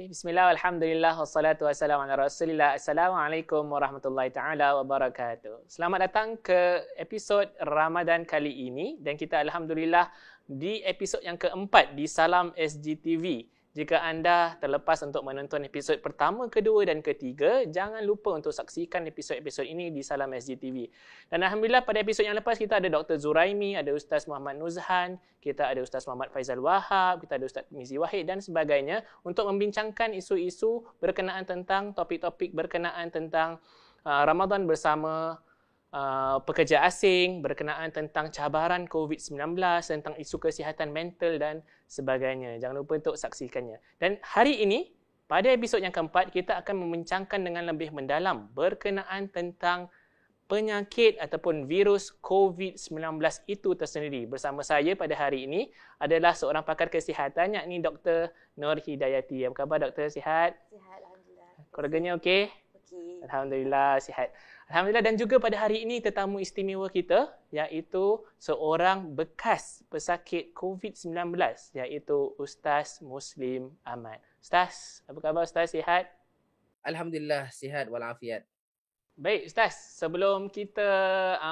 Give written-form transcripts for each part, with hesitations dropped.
Bismillah, alhamdulillah, wassalatu wassalamu ala rasulillah. Assalamualaikum warahmatullahi ta'ala wabarakatuh. Selamat datang ke episod Ramadan kali ini dan kita alhamdulillah di episod yang keempat di Salam SGTV. Jika anda terlepas untuk menonton episod pertama, kedua dan ketiga, jangan lupa untuk saksikan episod-episod ini di Salam SGTV. Dan alhamdulillah pada episod yang lepas kita ada Dr. Zuraimi, ada Ustaz Muhammad Nuzhan, kita ada Ustaz Muhammad Faizal Wahab, kita ada Ustaz Mizi Wahid dan sebagainya untuk membincangkan isu-isu berkenaan tentang topik-topik berkenaan tentang Ramadan bersama pekerja asing, berkenaan tentang cabaran COVID-19, tentang isu kesihatan mental dan sebagainya. Jangan lupa untuk saksikannya. Dan hari ini, pada episod yang keempat, kita akan membincangkan dengan lebih mendalam berkenaan tentang penyakit ataupun virus COVID-19 itu tersendiri. Bersama saya pada hari ini adalah seorang pakar kesihatan, yakni Dr. Nur Hidayati. Apa khabar Dr. Sihat? Sihat, Alhamdulillah. Keluarganya okey? Okey. Alhamdulillah, sihat. Alhamdulillah, dan juga pada hari ini tetamu istimewa kita iaitu seorang bekas pesakit COVID-19 iaitu Ustaz Muslim Ahmad. Ustaz, apa khabar Ustaz? Sihat? Alhamdulillah, sihat walafiat. Baik Ustaz, sebelum kita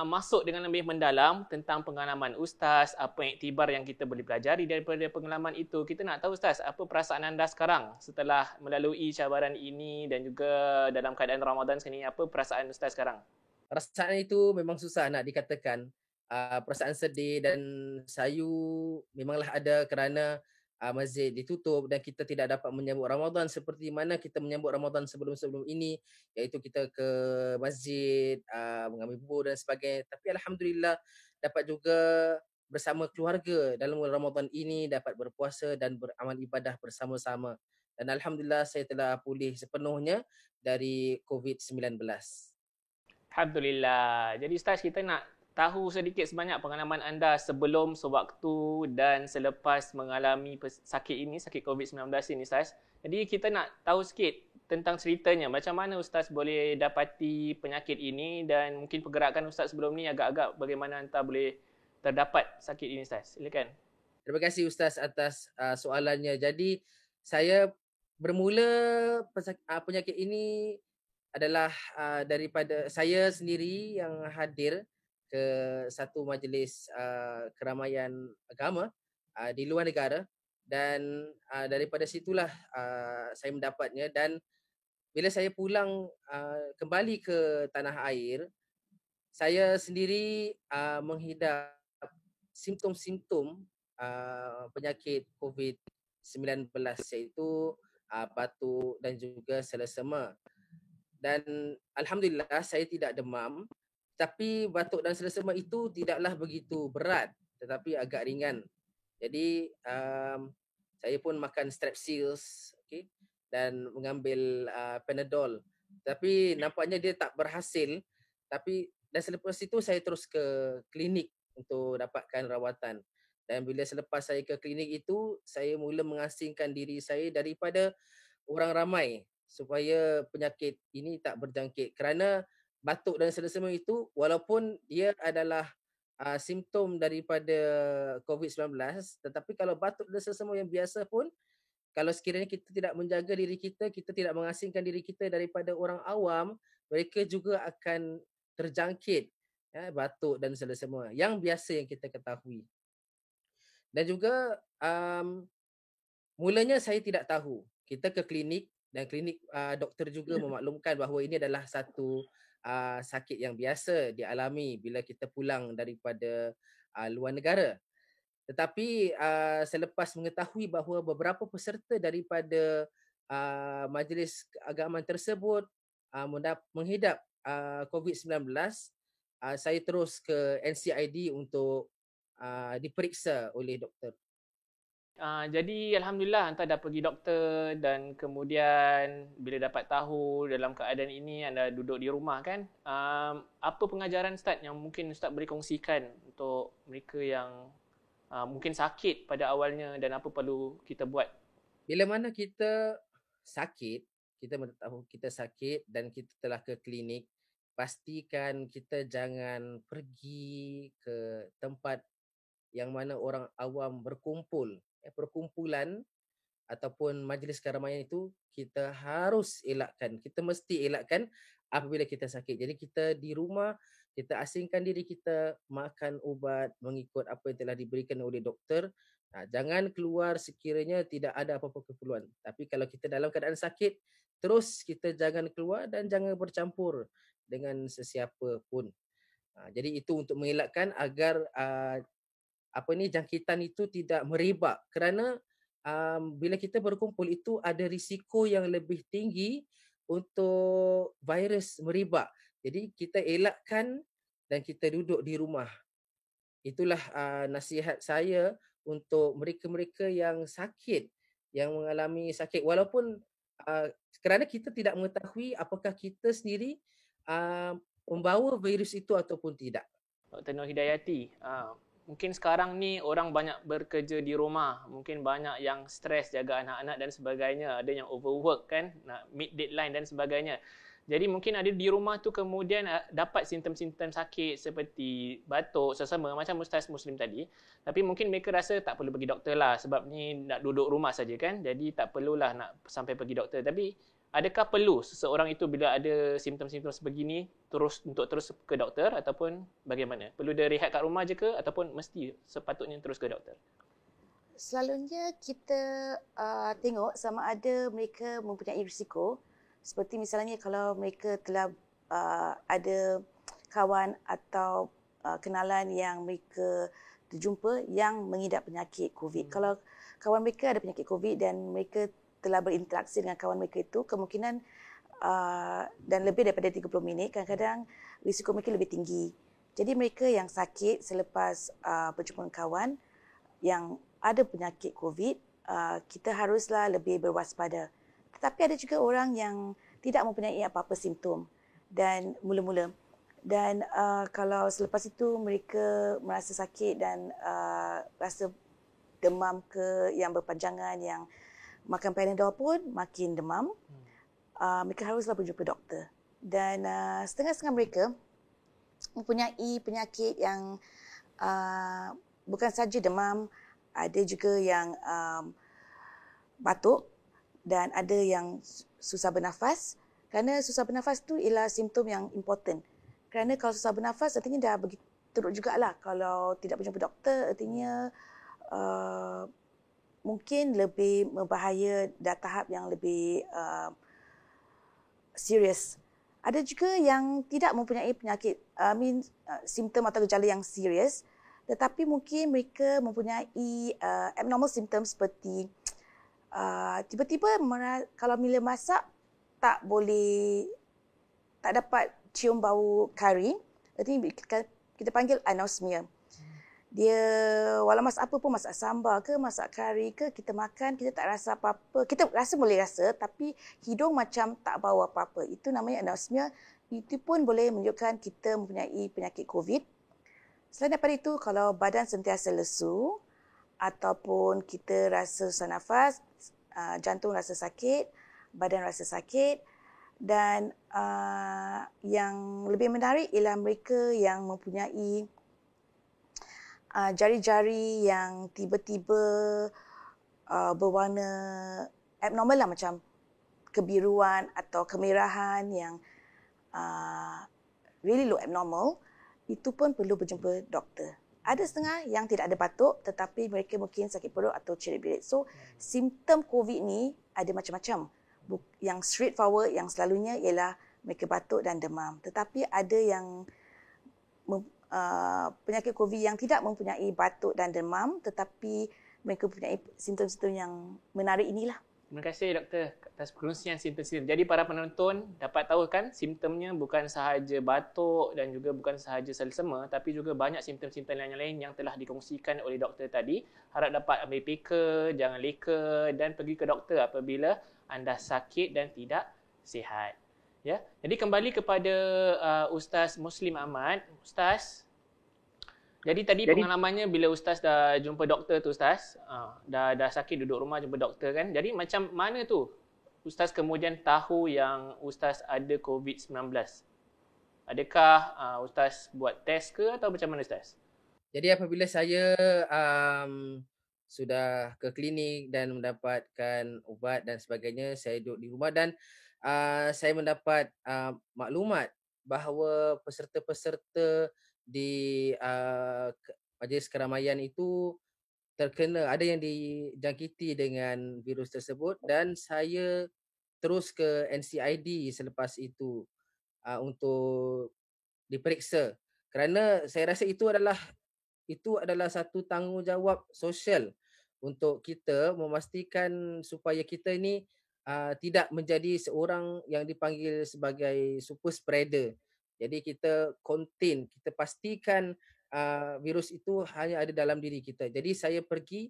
masuk dengan lebih mendalam tentang pengalaman Ustaz, apa iktibar yang kita boleh pelajari daripada pengalaman itu, kita nak tahu Ustaz, apa perasaan anda sekarang setelah melalui cabaran ini dan juga dalam keadaan Ramadan sini, apa perasaan Ustaz sekarang? Perasaan itu memang susah nak dikatakan. Perasaan sedih dan sayu memanglah ada kerana masjid ditutup dan kita tidak dapat menyambut Ramadan seperti mana kita menyambut Ramadan sebelum-sebelum ini, iaitu kita ke masjid, mengambil buku dan sebagainya. Tapi alhamdulillah dapat juga bersama keluarga dalam bulan Ramadan ini, dapat berpuasa dan beramal ibadah bersama-sama. Dan alhamdulillah saya telah pulih sepenuhnya dari COVID-19. Alhamdulillah. Jadi Ustaz, kita nak tahu sedikit sebanyak pengalaman anda sebelum, sewaktu dan selepas mengalami sakit ini, sakit COVID-19 ini Ustaz. Jadi kita nak tahu sikit tentang ceritanya. Macam mana Ustaz boleh dapati penyakit ini dan mungkin pergerakan Ustaz sebelum ni agak-agak bagaimana anda boleh terdapat sakit ini Ustaz. Silakan. Terima kasih Ustaz atas soalannya. Jadi saya bermula penyakit ini adalah daripada saya sendiri yang hadir ke satu majlis keramaian agama di luar negara, dan daripada situlah saya mendapatnya. Dan bila saya pulang kembali ke tanah air, saya sendiri menghidap simptom-simptom penyakit COVID-19, iaitu batuk dan juga selesema. Dan alhamdulillah saya tidak demam, tapi batuk dan selesema itu tidaklah begitu berat tetapi agak ringan. Jadi saya pun makan Strepsils, okay, dan mengambil Panadol. Tapi nampaknya dia tak berhasil. Tapi dan selepas itu saya terus ke klinik untuk dapatkan rawatan. Dan bila selepas saya ke klinik itu, saya mula mengasingkan diri saya daripada orang ramai supaya penyakit ini tak berjangkit. Kerana batuk dan selesema itu walaupun dia adalah simptom daripada COVID-19, tetapi kalau batuk dan selesema yang biasa pun, kalau sekiranya kita tidak menjaga diri kita, kita tidak mengasingkan diri kita daripada orang awam, mereka juga akan terjangkit batuk dan selesema yang biasa yang kita ketahui. Dan juga mulanya saya tidak tahu. Kita ke klinik dan klinik doktor juga memaklumkan bahawa ini adalah satu sakit yang biasa dialami bila kita pulang daripada luar negara. Tetapi selepas mengetahui bahawa beberapa peserta daripada majlis keagamaan tersebut menghidap COVID-19, saya terus ke NCID untuk diperiksa oleh doktor. Jadi Alhamdulillah anda dah pergi doktor dan kemudian bila dapat tahu dalam keadaan ini anda duduk di rumah kan. Apa pengajaran Ustaz yang mungkin Ustaz boleh kongsikan untuk mereka yang mungkin sakit pada awalnya dan apa perlu kita buat? Bila mana kita sakit, kita tahu kita sakit dan kita telah ke klinik, pastikan kita jangan pergi ke tempat yang mana orang awam berkumpul. Perkumpulan ataupun majlis keramaian itu kita harus elakkan. Kita mesti elakkan apabila kita sakit. Jadi kita di rumah, kita asingkan diri kita, makan ubat mengikut apa yang telah diberikan oleh doktor. Jangan keluar sekiranya tidak ada apa-apa keperluan. Tapi kalau kita dalam keadaan sakit, terus kita jangan keluar dan jangan bercampur dengan sesiapa pun. Jadi itu untuk mengelakkan agar jangkitan itu tidak merebak, kerana bila kita berkumpul itu ada risiko yang lebih tinggi untuk virus merebak. Jadi kita elakkan dan kita duduk di rumah. Itulah nasihat saya untuk mereka-mereka yang sakit, yang mengalami sakit, walaupun kerana kita tidak mengetahui apakah kita sendiri membawa virus itu ataupun tidak. Dr. Nur Hidayati, mungkin sekarang ni orang banyak bekerja di rumah, mungkin banyak yang stres jaga anak-anak dan sebagainya, ada yang overwork kan, nak meet deadline dan sebagainya. Jadi mungkin ada di rumah tu kemudian dapat simptom-simptom sakit seperti batuk, sesama macam Ustaz Muslim tadi. Tapi mungkin mereka rasa tak perlu pergi doktor lah sebab ni nak duduk rumah saja kan. Jadi tak perlulah nak sampai pergi doktor. Tapi adakah perlu seseorang itu bila ada simptom-simptom sebegini terus ke doktor ataupun bagaimana? Perlu dia rehat kat rumah je ke ataupun mesti sepatutnya terus ke doktor? Selalunya kita tengok sama ada mereka mempunyai risiko. Seperti misalnya kalau mereka telah ada kawan atau kenalan yang mereka terjumpa yang mengidap penyakit COVID. Kalau kawan mereka ada penyakit COVID dan mereka telah berinteraksi dengan kawan mereka itu, kemungkinan dan lebih daripada 30 minit, kadang-kadang risiko mereka lebih tinggi. Jadi mereka yang sakit selepas berjumpa dengan kawan yang ada penyakit COVID, kita haruslah lebih berwaspada. Tetapi ada juga orang yang tidak mempunyai apa-apa simptom dan mula-mula. Dan kalau selepas itu mereka merasa sakit dan rasa demam ke yang berpanjangan, yang makan Panadol pun makin demam, mereka haruslah berjumpa doktor. Dan setengah-setengah mereka mempunyai penyakit yang bukan saja demam, ada juga yang batuk, dan ada yang susah bernafas. Kerana susah bernafas tu ialah simptom yang important. Kerana kalau susah bernafas artinya dah begitu teruk jugalah. Kalau tidak berjumpa doktor artinya mungkin lebih berbahaya dan tahap yang lebih serius. Ada juga yang tidak mempunyai penyakit, simptom atau gejala yang serius, tetapi mungkin mereka mempunyai abnormal symptom seperti tiba-tiba kalau bila masak tak dapat cium bau kari, artinya kita panggil anosmia. Dia walau masak apa pun, masak sambal ke, masak kari ke, kita makan, kita tak rasa apa-apa. Kita boleh rasa, tapi hidung macam tak bau apa-apa. Itu namanya anosmia. Itu pun boleh menunjukkan kita mempunyai penyakit COVID. Selain daripada itu, kalau badan sentiasa lesu, ataupun kita rasa susah nafas, jantung rasa sakit, badan rasa sakit, dan yang lebih menarik ialah mereka yang mempunyai jari-jari yang tiba-tiba berwarna abnormal lah, macam kebiruan atau kemerahan yang really look abnormal, itu pun perlu berjumpa doktor. Ada setengah yang tidak ada batuk tetapi mereka mungkin sakit perut atau cerit-berit. So, simptom COVID ni ada macam-macam. Yang straightforward, yang selalunya ialah mereka batuk dan demam. Tetapi ada yang penyakit COVID yang tidak mempunyai batuk dan demam tetapi mereka mempunyai simptom-simptom yang menarik inilah. Terima kasih doktor atas perkongsian simptom-simptom. Jadi para penonton dapat tahu kan simptomnya bukan sahaja batuk dan juga bukan sahaja selsema, tapi juga banyak simptom-simptom lain-lain yang telah dikongsikan oleh doktor tadi. Harap dapat ambil peka, jangan leka dan pergi ke doktor apabila anda sakit dan tidak sihat. Ya. Jadi kembali kepada Ustaz Muslim Ahmad. Ustaz, jadi tadi pengalamannya bila Ustaz dah jumpa doktor tu Ustaz, dah sakit duduk rumah jumpa doktor kan. Jadi macam mana tu Ustaz kemudian tahu yang Ustaz ada COVID-19? Adakah Ustaz buat test ke atau macam mana Ustaz? Jadi apabila saya sudah ke klinik dan mendapatkan ubat dan sebagainya. Saya duduk di rumah dan saya mendapat maklumat bahawa peserta-peserta di majlis keramaian itu ada yang dijangkiti dengan virus tersebut dan saya terus ke NCID selepas itu untuk diperiksa. Kerana saya rasa itu adalah satu tanggungjawab sosial untuk kita memastikan supaya kita ni tidak menjadi seorang yang dipanggil sebagai super spreader. Jadi kita contain, kita pastikan virus itu hanya ada dalam diri kita. Jadi saya pergi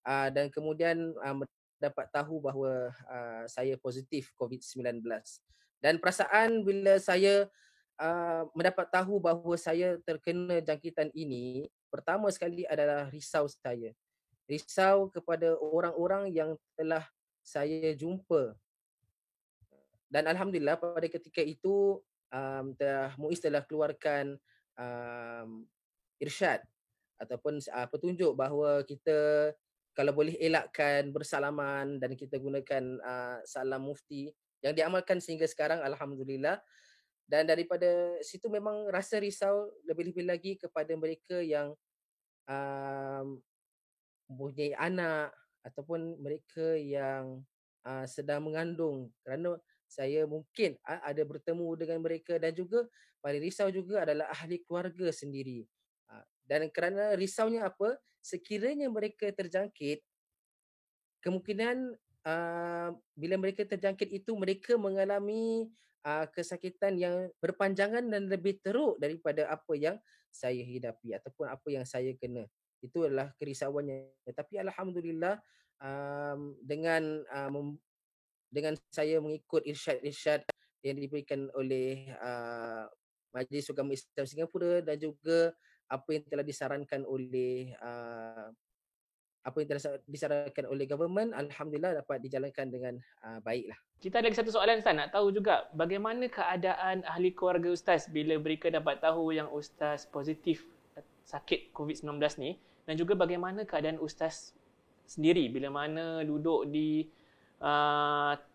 dan kemudian mendapat tahu bahawa saya positif COVID-19. Dan perasaan bila saya mendapat tahu bahawa saya terkena jangkitan ini, pertama sekali adalah risau saya. Risau kepada orang-orang yang telah saya jumpa. Dan alhamdulillah pada ketika itu MUIS telah keluarkan irsyad ataupun petunjuk bahawa kita kalau boleh elakkan bersalaman dan kita gunakan salam mufti yang diamalkan sehingga sekarang alhamdulillah. Dan daripada situ memang rasa risau lebih-lebih lagi kepada mereka yang mempunyai anak ataupun mereka yang sedang mengandung, kerana saya mungkin ada bertemu dengan mereka dan juga paling risau juga adalah ahli keluarga sendiri. Dan kerana risaunya apa? Sekiranya mereka terjangkit, kemungkinan bila mereka terjangkit itu mereka mengalami kesakitan yang berpanjangan dan lebih teruk daripada apa yang saya hidapi ataupun apa yang saya kena. Itu adalah kerisauannya. Tapi alhamdulillah dengan saya mengikut irsyad-irsyad yang diberikan oleh Majlis Agama Islam Singapura dan juga apa yang telah disarankan oleh government, alhamdulillah dapat dijalankan dengan baiklah. Kita ada lagi satu soalan Ustaz, nak tahu juga bagaimana keadaan ahli keluarga Ustaz bila mereka dapat tahu yang Ustaz positif sakit COVID-19 ni, dan juga bagaimana keadaan Ustaz sendiri bila mana duduk di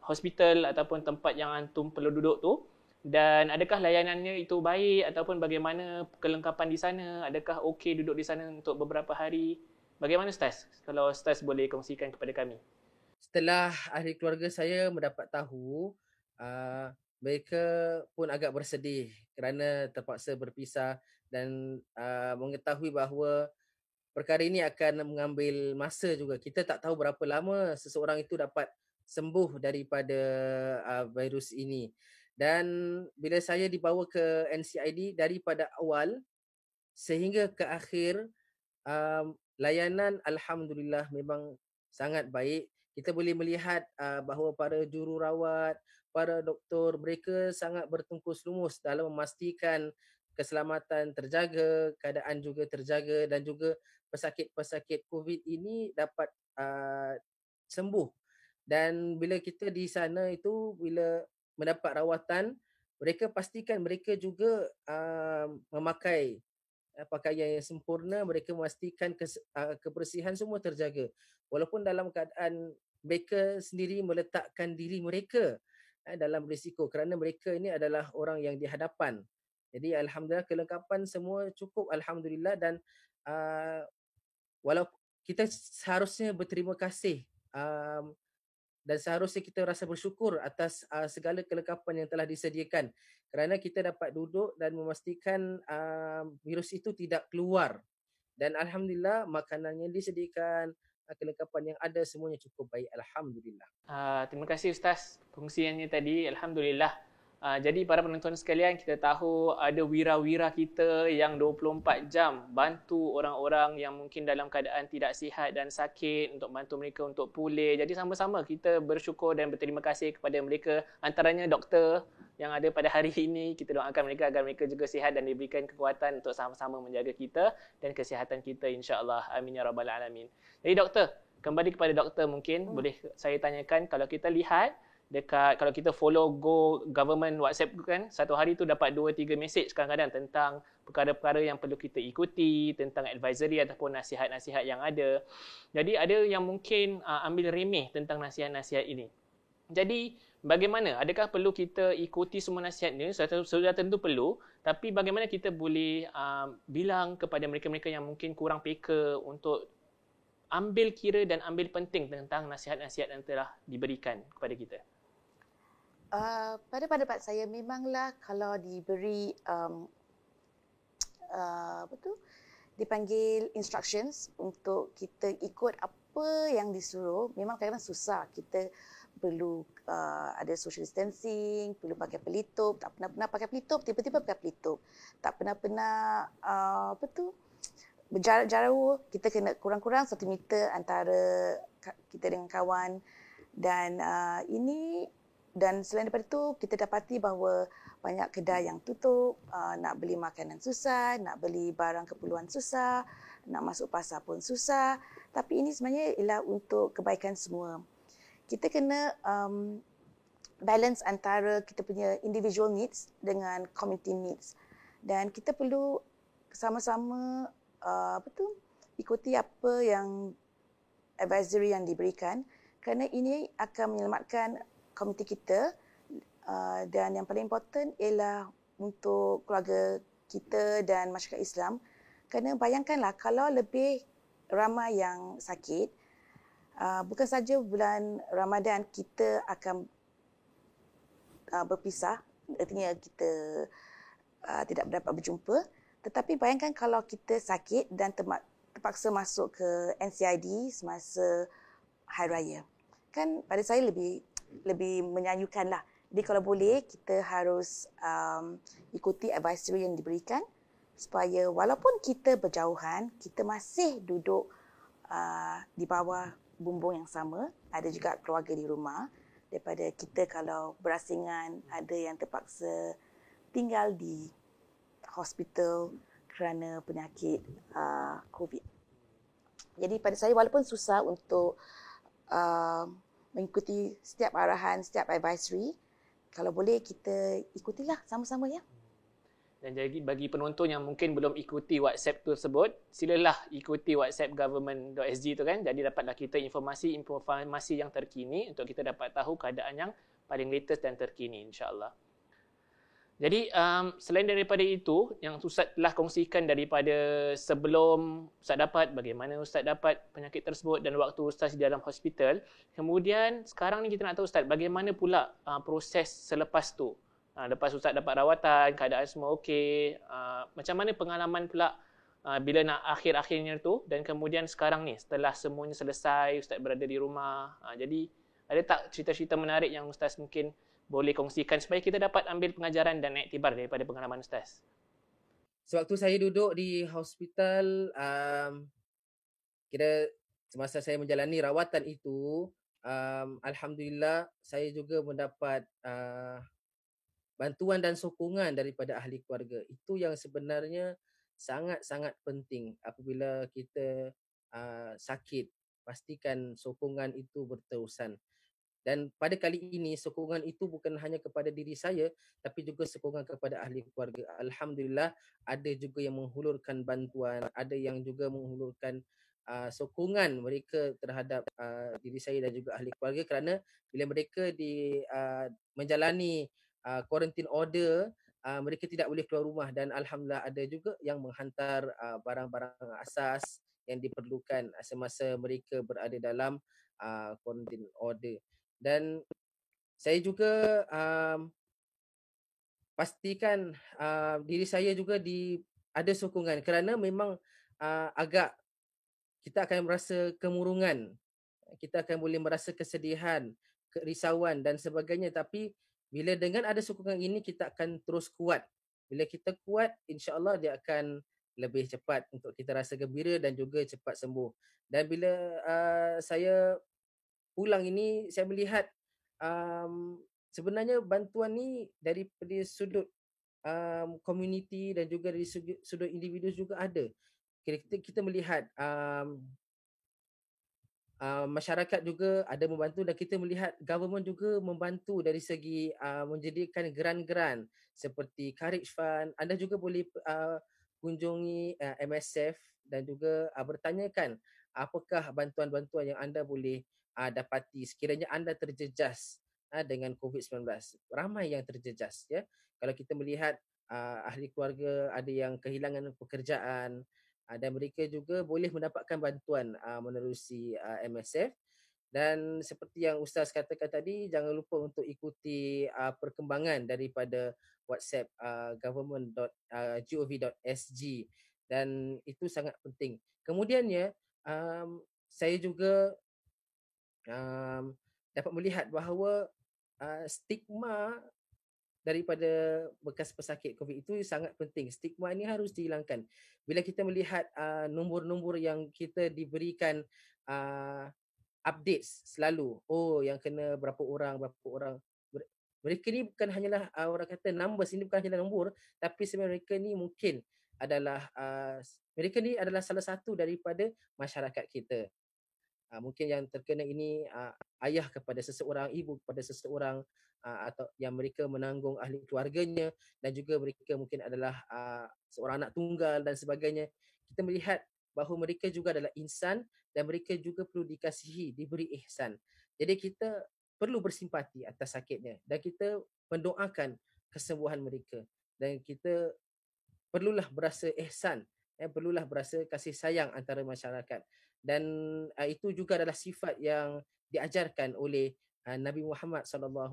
hospital ataupun tempat yang antum perlu duduk tu, dan adakah layanannya itu baik ataupun bagaimana kelengkapan di sana, adakah okey duduk di sana untuk beberapa hari? Bagaimana Ustaz? Kalau Ustaz boleh kongsikan kepada kami. Setelah ahli keluarga saya mendapat tahu, mereka pun agak bersedih kerana terpaksa berpisah dan mengetahui bahawa perkara ini akan mengambil masa juga. Kita tak tahu berapa lama seseorang itu dapat sembuh daripada virus ini. Dan bila saya dibawa ke NCID daripada awal sehingga ke akhir, layanan alhamdulillah memang sangat baik. Kita boleh melihat bahawa para jururawat, para doktor, mereka sangat bertungkus lumus dalam memastikan keselamatan terjaga, keadaan juga terjaga dan juga pesakit-pesakit COVID ini dapat sembuh. Dan bila kita di sana itu, bila mendapat rawatan, mereka pastikan mereka juga memakai pakaian yang sempurna, mereka memastikan kebersihan semua terjaga. Walaupun dalam keadaan mereka sendiri meletakkan diri mereka dalam risiko kerana mereka ini adalah orang yang di hadapan. Jadi alhamdulillah kelengkapan semua cukup alhamdulillah dan walaupun kita seharusnya berterima kasih dan seharusnya kita rasa bersyukur atas segala kelengkapan yang telah disediakan kerana kita dapat duduk dan memastikan virus itu tidak keluar. Dan alhamdulillah makanan yang disediakan, kelengkapan yang ada semuanya cukup baik, alhamdulillah. Terima kasih Ustaz kongsiannya tadi, alhamdulillah. Jadi para penonton sekalian, kita tahu ada wira-wira kita yang 24 jam bantu orang-orang yang mungkin dalam keadaan tidak sihat dan sakit, untuk bantu mereka untuk pulih. Jadi sama-sama kita bersyukur dan berterima kasih kepada mereka, antaranya doktor yang ada pada hari ini. Kita doakan mereka agar mereka juga sihat dan diberikan kekuatan untuk sama-sama menjaga kita dan kesihatan kita, insya-Allah. Amin ya rabbal alamin. Jadi doktor, kembali kepada doktor, mungkin boleh saya tanyakan, kalau kita lihat dekat, kalau kita follow Go government WhatsApp kan, satu hari tu dapat 2-3 message kadang-kadang tentang perkara-perkara yang perlu kita ikuti, tentang advisory ataupun nasihat-nasihat yang ada. Jadi ada yang mungkin ambil remeh tentang nasihat-nasihat ini. Jadi bagaimana? Adakah perlu kita ikuti semua nasihat ni? Sudah tentu perlu. Tapi bagaimana kita boleh bilang kepada mereka-mereka yang mungkin kurang peka untuk ambil kira dan ambil penting tentang nasihat-nasihat yang telah diberikan kepada kita? Pada pendapat saya memanglah kalau diberi dipanggil instructions untuk kita ikut apa yang disuruh, memang kadang-kadang susah. Kita perlu ada social distancing, perlu pakai pelitup, tak pernah pakai pelitup, tiba-tiba pakai pelitup. Tak pernah berjarak jauh, kita kena kurang-kurang 1 meter antara kita dengan kawan. Dan dan selain daripada itu, kita dapati bahawa banyak kedai yang tutup, nak beli makanan susah, nak beli barang keperluan susah, nak masuk pasar pun susah. Tapi ini sebenarnya ialah untuk kebaikan semua. Kita kena balance antara kita punya individual needs dengan community needs. Dan kita perlu sama-sama ikuti apa yang advisory yang diberikan, kerana ini akan menyelamatkan komuniti kita, dan yang paling important ialah untuk keluarga kita dan masyarakat Islam. Kerana bayangkanlah kalau lebih ramai yang sakit, bukan saja bulan Ramadan kita akan berpisah, artinya kita tidak dapat berjumpa, tetapi bayangkan kalau kita sakit dan terpaksa masuk ke NCID semasa Hari Raya. Kan pada saya lebih menyayukan lah. Jadi kalau boleh kita harus ikuti advisory yang diberikan supaya walaupun kita berjauhan, kita masih duduk di bawah bumbung yang sama. Ada juga keluarga di rumah. Daripada kita kalau berasingan, ada yang terpaksa tinggal di hospital kerana penyakit COVID. Jadi pada saya walaupun susah untuk mengikuti setiap arahan, setiap advisory, kalau boleh kita ikutilah sama-sama ya. Dan jadi bagi penonton yang mungkin belum ikuti WhatsApp tersebut, silalah ikuti WhatsApp government.sg tu kan. Jadi dapatlah kita informasi yang terkini untuk kita dapat tahu keadaan yang paling latest dan terkini, insya-Allah. Jadi selain daripada itu, yang Ustaz telah kongsikan daripada sebelum Ustaz dapat, bagaimana Ustaz dapat penyakit tersebut dan waktu Ustaz di dalam hospital. Kemudian sekarang ni kita nak tahu Ustaz, bagaimana pula proses selepas tu. Lepas Ustaz dapat rawatan, keadaan semua okey, macam mana pengalaman pula bila nak akhir-akhirnya tu, dan kemudian sekarang ni setelah semuanya selesai, Ustaz berada di rumah. Jadi ada tak cerita-cerita menarik yang Ustaz mungkin boleh kongsikan supaya kita dapat ambil pengajaran dan iktibar daripada pengalaman Ustaz? Sewaktu saya duduk di hospital, kira semasa saya menjalani rawatan itu, alhamdulillah saya juga mendapat bantuan dan sokongan daripada ahli keluarga. Itu yang sebenarnya sangat-sangat penting apabila kita sakit. Pastikan sokongan itu berterusan. Dan pada kali ini sokongan itu bukan hanya kepada diri saya tapi juga sokongan kepada ahli keluarga. Alhamdulillah ada juga yang menghulurkan bantuan, ada yang juga menghulurkan sokongan mereka terhadap diri saya dan juga ahli keluarga, kerana bila mereka menjalani quarantine order, mereka tidak boleh keluar rumah, dan alhamdulillah ada juga yang menghantar barang-barang asas yang diperlukan semasa mereka berada dalam quarantine order. Dan saya juga pastikan diri saya juga ada sokongan, kerana memang agak kita akan merasa kemurungan, kita akan boleh merasa kesedihan, kerisauan dan sebagainya, tapi bila dengan ada sokongan ini kita akan terus kuat. Bila kita kuat, insya-Allah dia akan lebih cepat untuk kita rasa gembira dan juga cepat sembuh. Dan bila saya pulang ini, saya melihat sebenarnya bantuan ni daripada sudut komuniti dan juga dari sudut individu juga ada. Kita melihat masyarakat juga ada membantu dan kita melihat government juga membantu dari segi menjadikan geran-geran seperti Courage Fund. Anda juga boleh kunjungi MSF dan juga bertanyakan apakah bantuan-bantuan yang anda boleh dapati sekiranya anda terjejas dengan COVID-19. Ramai yang terjejas, ya. Kalau kita melihat ahli keluarga ada yang kehilangan pekerjaan, dan mereka juga boleh mendapatkan bantuan menerusi MSF. Dan seperti yang Ustaz katakan tadi, jangan lupa untuk ikuti perkembangan daripada WhatsApp government.gov.sg, dan itu sangat penting. Kemudiannya saya juga dapat melihat bahawa stigma daripada bekas pesakit COVID itu sangat penting. Stigma ini harus dihilangkan. Bila kita melihat nombor-nombor yang kita diberikan updates selalu, oh yang kena berapa orang. Mereka ni bukan hanyalah orang kata numbers, ini bukan hanyalah nombor, tapi sebenarnya mereka ni mungkin adalah mereka ni adalah salah satu daripada masyarakat kita. Mungkin yang terkena ini ayah kepada seseorang, ibu kepada seseorang, atau yang mereka menanggung ahli keluarganya, dan juga mereka mungkin adalah seorang anak tunggal dan sebagainya. Kita melihat bahawa mereka juga adalah insan dan mereka juga perlu dikasihi, diberi ihsan. Jadi kita perlu bersimpati atas sakitnya dan kita mendoakan kesembuhan mereka, dan kita perlulah berasa ihsan, perlulah berasa kasih sayang antara masyarakat. Dan itu juga adalah sifat yang diajarkan oleh Nabi Muhammad SAW.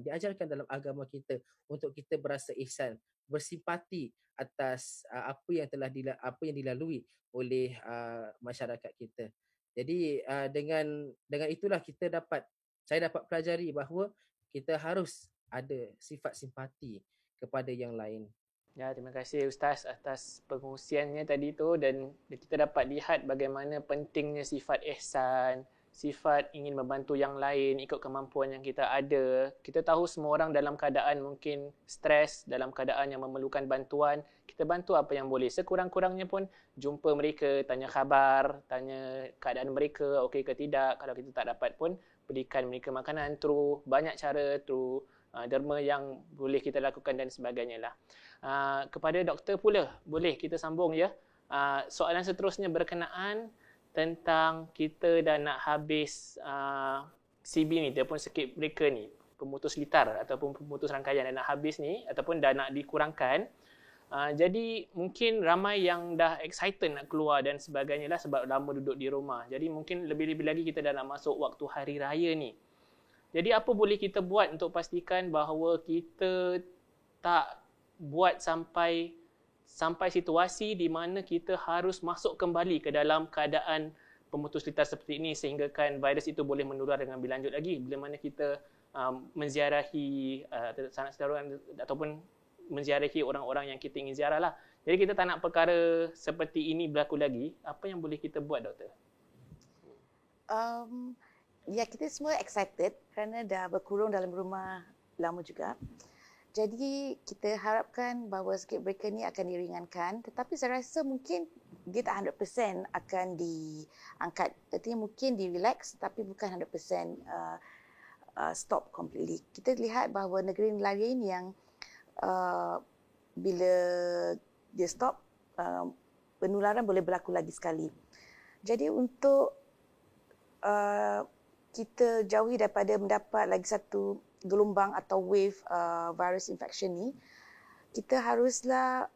Diajarkan dalam agama kita untuk kita berasa ihsan, bersimpati atas apa yang dilalui oleh masyarakat kita. Jadi dengan itulah saya dapat pelajari bahawa kita harus ada sifat simpati kepada yang lain. Ya, terima kasih Ustaz atas pengungsiannya tadi tu, dan kita dapat lihat bagaimana pentingnya sifat ihsan, sifat ingin membantu yang lain ikut kemampuan yang kita ada. Kita tahu semua orang dalam keadaan mungkin stres, dalam keadaan yang memerlukan bantuan. Kita bantu apa yang boleh. Sekurang-kurangnya pun jumpa mereka, tanya khabar, tanya keadaan mereka, okey ke tidak. Kalau kita tak dapat pun berikan mereka makanan through banyak cara, through derma yang boleh kita lakukan dan sebagainya lah. Kepada doktor pula, boleh kita sambung ya. Soalan seterusnya berkenaan tentang kita dah nak habis CB ni, ataupun circuit breaker ni, pemutus litar ataupun pemutus rangkaian dah nak habis ni, ataupun dah nak dikurangkan. Jadi mungkin ramai yang dah excited nak keluar dan sebagainya lah sebab lama duduk di rumah. Jadi mungkin lebih-lebih lagi kita dah nak masuk waktu hari raya ni. Jadi apa boleh kita buat untuk pastikan bahawa kita tak buat sampai situasi di mana kita harus masuk kembali ke dalam keadaan pemutus litar seperti ini, sehingga kan virus itu boleh menular dengan lebih lanjut lagi bila mana kita menziarahi sanak saudara ataupun menziarahi orang-orang yang kita ingin ziarah lah. Jadi kita tak nak perkara seperti ini berlaku lagi. Apa yang boleh kita buat, doktor? Ya, kita semua excited kerana dah berkurung dalam rumah lama juga. Jadi kita harapkan bahawa circuit breaker ni akan diringankan, tetapi saya rasa mungkin dia tak 100% akan diangkat. Artinya mungkin di-relax tapi bukan 100% stop completely. Kita lihat bahawa negeri lain yang bila dia stop, penularan boleh berlaku lagi sekali. Jadi untuk kita jauhi daripada mendapat lagi satu gelombang atau wave virus infection ni, kita haruslah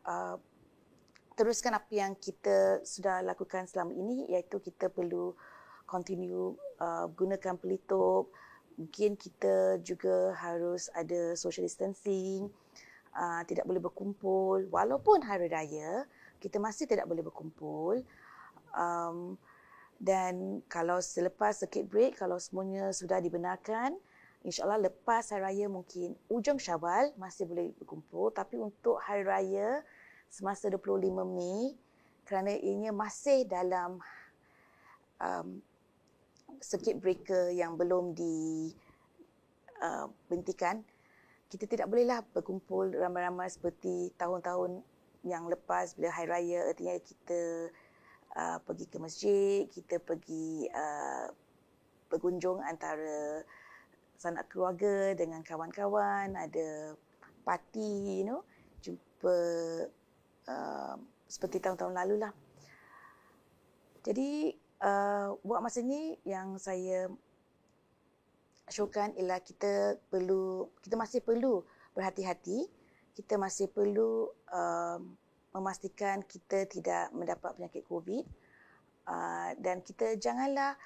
teruskan apa yang kita sudah lakukan selama ini, iaitu kita perlu continue gunakan pelitup. Mungkin kita juga harus ada social distancing, tidak boleh berkumpul. Walaupun hari raya, kita masih tidak boleh berkumpul. Dan kalau selepas circuit break, kalau semuanya sudah dibenarkan, InsyaAllah lepas hari raya mungkin ujung Syawal masih boleh berkumpul. Tapi untuk hari raya semasa 25 Mei, kerana ianya masih dalam circuit breaker yang belum dibentikan, kita tidak bolehlah berkumpul ramai-ramai seperti tahun-tahun yang lepas bila hari raya. Artinya kita pergi ke masjid, kita pergi berkunjung antara sanak keluarga dengan kawan-kawan, ada parti, jumpa seperti tahun-tahun lalu lah. Jadi buat masa ni yang saya syorkan ialah kita masih perlu berhati-hati, kita masih perlu memastikan kita tidak mendapat penyakit COVID, dan kita janganlah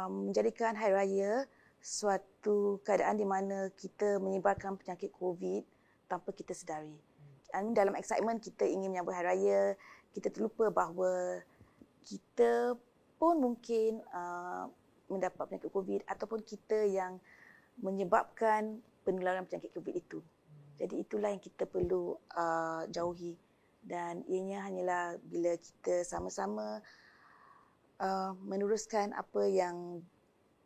menjadikan Hari Raya suatu keadaan di mana kita menyebarkan penyakit COVID tanpa kita sedari. Dalam excitement kita ingin menyambut Hari Raya, kita terlupa bahawa kita pun mungkin mendapat penyakit COVID ataupun kita yang menyebabkan penularan penyakit COVID itu. Jadi itulah yang kita perlu jauhi, dan ianya hanyalah bila kita sama-sama meneruskan apa yang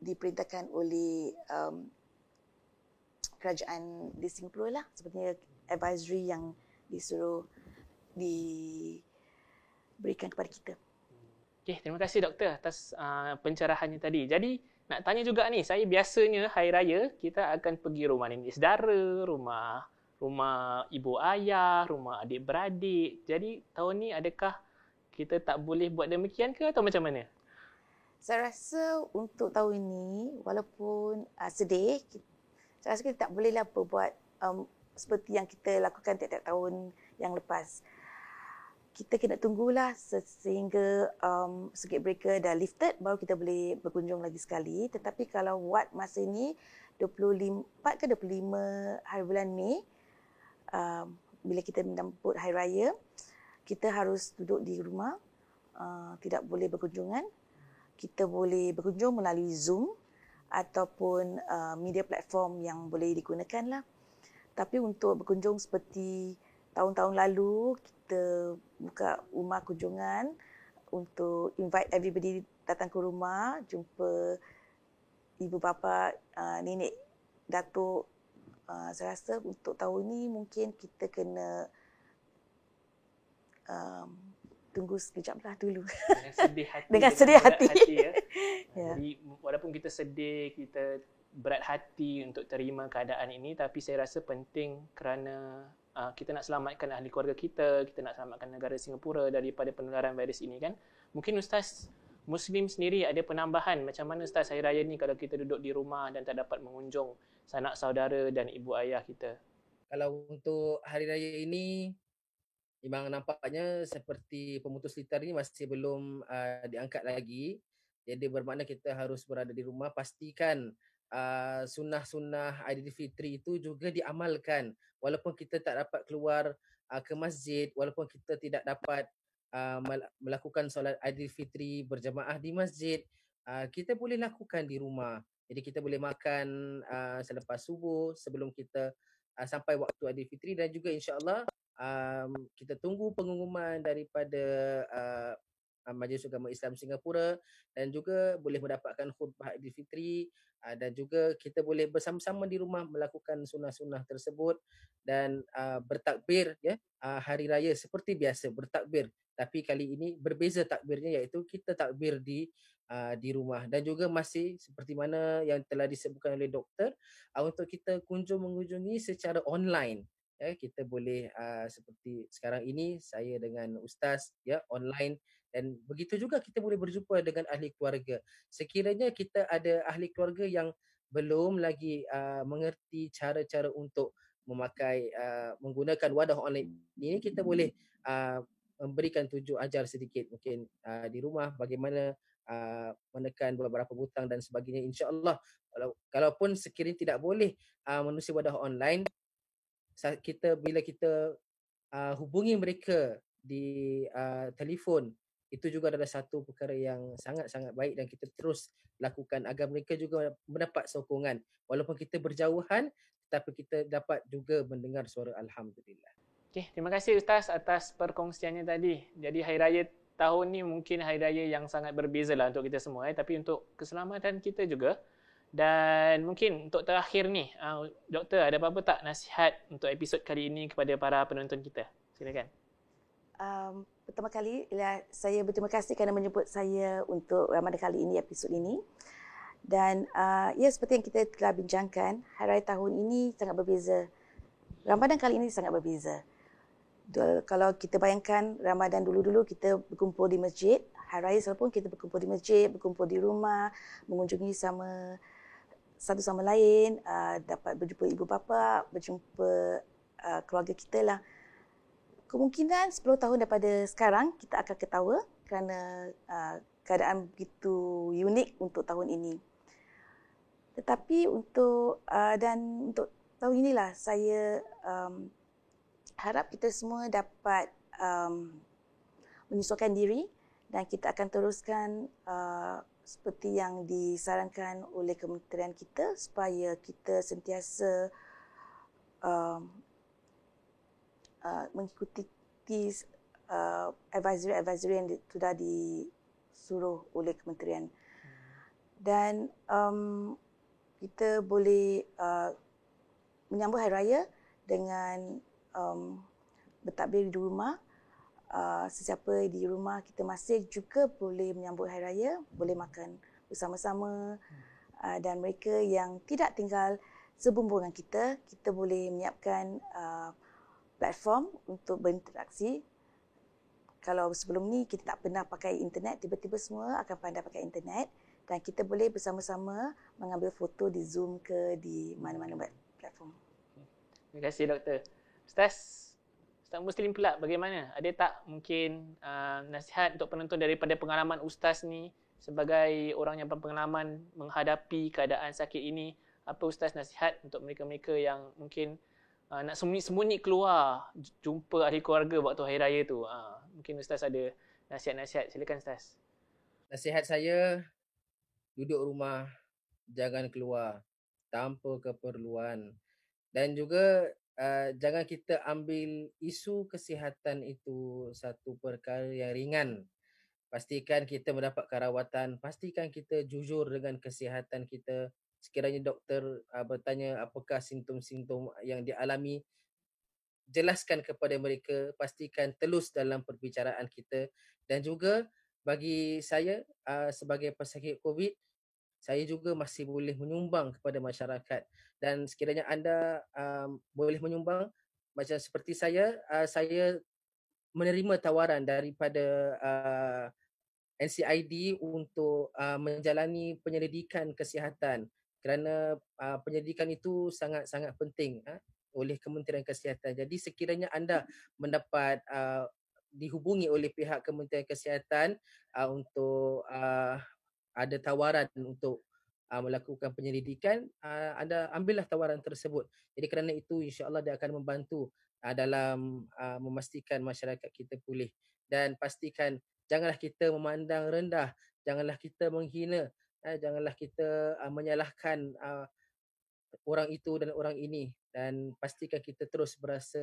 diperintahkan oleh kerajaan di Singapura lah, sepertinya advisory yang disuruh diberikan kepada kita. Okay, terima kasih doktor atas pencerahannya tadi. Jadi nak tanya juga ni, saya biasanya Hari Raya kita akan pergi rumah nenek saudara, rumah ibu ayah, rumah adik-beradik. Jadi tahun ni adakah kita tak boleh buat demikian ke atau macam mana? Saya rasa untuk tahun ini, walaupun sedih, saya rasa kita tak bolehlah berbuat seperti yang kita lakukan tiap-tiap tahun yang lepas. Kita kena tunggulah sehingga circuit breaker dah lifted, baru kita boleh berkunjung lagi sekali. Tetapi kalau buat masa ini, 24 ke 25 hari bulan Mei, bila kita menyambut Hari Raya, kita harus duduk di rumah, tidak boleh berkunjungan. Kita boleh berkunjung melalui Zoom ataupun media platform yang boleh digunakan lah. Tapi untuk berkunjung seperti tahun-tahun lalu, kita buka rumah kunjungan untuk invite everybody datang ke rumah, jumpa ibu bapa, nenek, datuk. Saya rasa untuk tahun ni mungkin kita kena tunggu sekejap lah dulu. Dengan sedih hati. Dengan sedih hati. Ya. Ya. Jadi walaupun kita sedih, kita berat hati untuk terima keadaan ini, tapi saya rasa penting kerana kita nak selamatkan ahli keluarga kita nak selamatkan negara Singapura daripada penularan virus ini kan. Mungkin Ustaz Muslim sendiri ada penambahan macam mana Ustaz Hari Raya ni kalau kita duduk di rumah dan tak dapat mengunjung sanak saudara dan ibu ayah kita? Kalau untuk Hari Raya ini, memang nampaknya seperti pemutus litar ini masih belum diangkat lagi. Jadi bermakna kita harus berada di rumah, pastikan sunnah-sunnah Aidilfitri itu juga diamalkan. Walaupun kita tak dapat keluar ke masjid, walaupun kita tidak dapat melakukan solat Aidilfitri berjamaah di masjid, kita boleh lakukan di rumah. Jadi kita boleh makan selepas subuh sebelum kita sampai waktu Aidilfitri, dan juga insya-Allah kita tunggu pengumuman daripada Majlis Ugama Islam Singapura, dan juga boleh mendapatkan khutbah Aidilfitri, dan juga kita boleh bersama-sama di rumah melakukan sunnah-sunnah tersebut dan bertakbir ya, hari raya seperti biasa bertakbir, tapi kali ini berbeza takbirnya, iaitu kita takbir di rumah. Dan juga masih seperti mana yang telah disebutkan oleh doktor, untuk kita mengunjungi secara online. Ya, kita boleh seperti sekarang ini saya dengan ustaz ya online, dan begitu juga kita boleh berjumpa dengan ahli keluarga. Sekiranya kita ada ahli keluarga yang belum lagi mengerti cara-cara untuk menggunakan wadah online ini, kita boleh memberikan tunjuk ajar sedikit mungkin di rumah bagaimana menekan beberapa butang dan sebagainya, insya-Allah. Kalaupun sekiranya tidak boleh menerusi wadah online, bila kita hubungi mereka di telefon, itu juga adalah satu perkara yang sangat-sangat baik, dan kita terus lakukan agar mereka juga mendapat sokongan. Walaupun kita berjauhan, tetapi kita dapat juga mendengar suara alhamdulillah. Okay, terima kasih Ustaz atas perkongsiannya tadi. Jadi Hari Raya tahun ni mungkin Hari Raya yang sangat berbeza lah untuk kita semua, tapi untuk keselamatan kita juga. Dan mungkin untuk terakhir ni, doktor ada apa-apa tak nasihat untuk episod kali ini kepada para penonton kita? Silakan. pertama kali saya berterima kasih kerana menjemput saya untuk Ramadan kali ini, episod ini. Dan ya, seperti yang kita telah bincangkan, Hari Raya tahun ini sangat berbeza. Ramadan kali ini sangat berbeza. Kalau kita bayangkan Ramadan dulu-dulu kita berkumpul di masjid, Hari Raya selalu pun kita berkumpul di masjid, berkumpul di rumah, mengunjungi satu sama lain, dapat berjumpa ibu bapa, berjumpa keluarga kita lah. Kemungkinan 10 tahun daripada sekarang kita akan ketawa kerana keadaan begitu unik untuk tahun ini. Tetapi untuk tahun inilah saya harap kita semua dapat menyesuaikan diri dan kita akan teruskan seperti yang disarankan oleh kementerian kita supaya kita sentiasa mengikuti advisory yang sudah disuruh oleh kementerian. Dan kita boleh menyambut Hari Raya dengan bertakbir di rumah. Sesiapa di rumah kita masih juga boleh menyambut Hari Raya, boleh makan bersama-sama. Dan mereka yang tidak tinggal sebumbung dengan kita boleh menyiapkan platform untuk berinteraksi. Kalau sebelum ni kita tak pernah pakai internet, tiba-tiba semua akan pandai pakai internet dan kita boleh bersama-sama mengambil foto di Zoom ke di mana-mana platform. Terima kasih Doktor. Ustaz Muslim pula bagaimana? Ada tak mungkin nasihat untuk penonton daripada pengalaman Ustaz ni sebagai orang yang berpengalaman menghadapi keadaan sakit ini? Apa Ustaz nasihat untuk mereka-mereka yang mungkin nak sembunyi-sembunyi keluar jumpa ahli keluarga waktu Hari Raya tu? Mungkin Ustaz ada nasihat-nasihat. Silakan Ustaz. Nasihat saya, duduk rumah, jangan keluar tanpa keperluan. Dan juga jangan kita ambil isu kesihatan itu satu perkara yang ringan. Pastikan kita mendapatkan rawatan, pastikan kita jujur dengan kesihatan kita. Sekiranya doktor bertanya apakah simptom-simptom yang dialami, jelaskan kepada mereka, pastikan telus dalam perbicaraan kita. Dan juga bagi saya sebagai pesakit COVID, saya juga masih boleh menyumbang kepada masyarakat. Dan sekiranya anda boleh menyumbang, macam seperti saya menerima tawaran daripada NCID untuk menjalani penyelidikan kesihatan kerana penyelidikan itu sangat-sangat penting oleh Kementerian Kesihatan. Jadi sekiranya anda mendapat dihubungi oleh pihak Kementerian Kesihatan untuk ada tawaran untuk melakukan penyelidikan, anda ambillah tawaran tersebut. Jadi kerana itu insya-Allah dia akan membantu dalam memastikan masyarakat kita pulih. Dan pastikan janganlah kita memandang rendah, janganlah kita menghina, janganlah kita menyalahkan orang itu dan orang ini. Dan pastikan kita terus berasa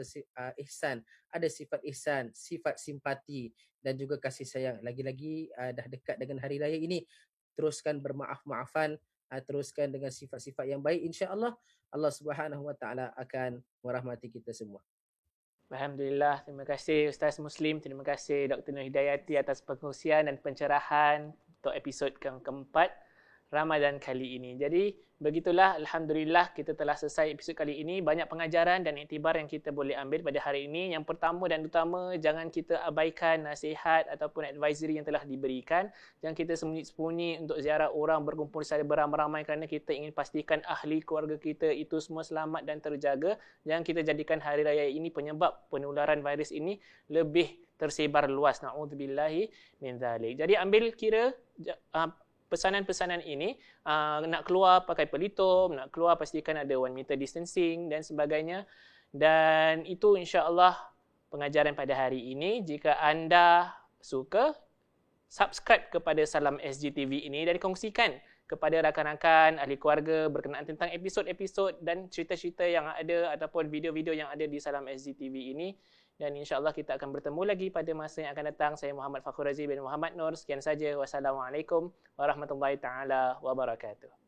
ihsan, ada sifat ihsan, sifat simpati dan juga kasih sayang. Lagi-lagi dah dekat dengan Hari Raya ini, teruskan bermaaf-maafan, teruskan dengan sifat-sifat yang baik. InsyaAllah Allah Subhanahu Wa Taala akan merahmati kita semua. Alhamdulillah, terima kasih Ustaz Muslim, terima kasih Dr. Nur Hidayati atas pengkongsian dan pencerahan untuk episod keempat Ramadan kali ini. Jadi begitulah, Alhamdulillah kita telah selesai episod kali ini. Banyak pengajaran dan iktibar yang kita boleh ambil pada hari ini. Yang pertama dan utama, jangan kita abaikan nasihat ataupun advisory yang telah diberikan. Jangan kita sembunyi-sembunyi untuk ziarah orang, berkumpul secara beramai-ramai kerana kita ingin pastikan ahli keluarga kita itu semua selamat dan terjaga. Jangan kita jadikan hari raya ini penyebab penularan virus ini lebih tersebar luas. Na'udzubillahi min zalik. Jadi ambil kira pesanan-pesanan ini, nak keluar pakai pelitup, nak keluar pastikan ada 1 meter distancing dan sebagainya. Dan itu insya-Allah pengajaran pada hari ini. Jika anda suka, subscribe kepada Salam SGTV ini dan kongsikan kepada rakan-rakan, ahli keluarga berkenaan tentang episod-episod dan cerita-cerita yang ada ataupun video-video yang ada di Salam SGTV ini. Dan insya-Allah kita akan bertemu lagi pada masa yang akan datang. Saya Muhammad Fakhur Razi bin Muhammad Nur. Sekian saja. Wassalamualaikum warahmatullahi taala wabarakatuh.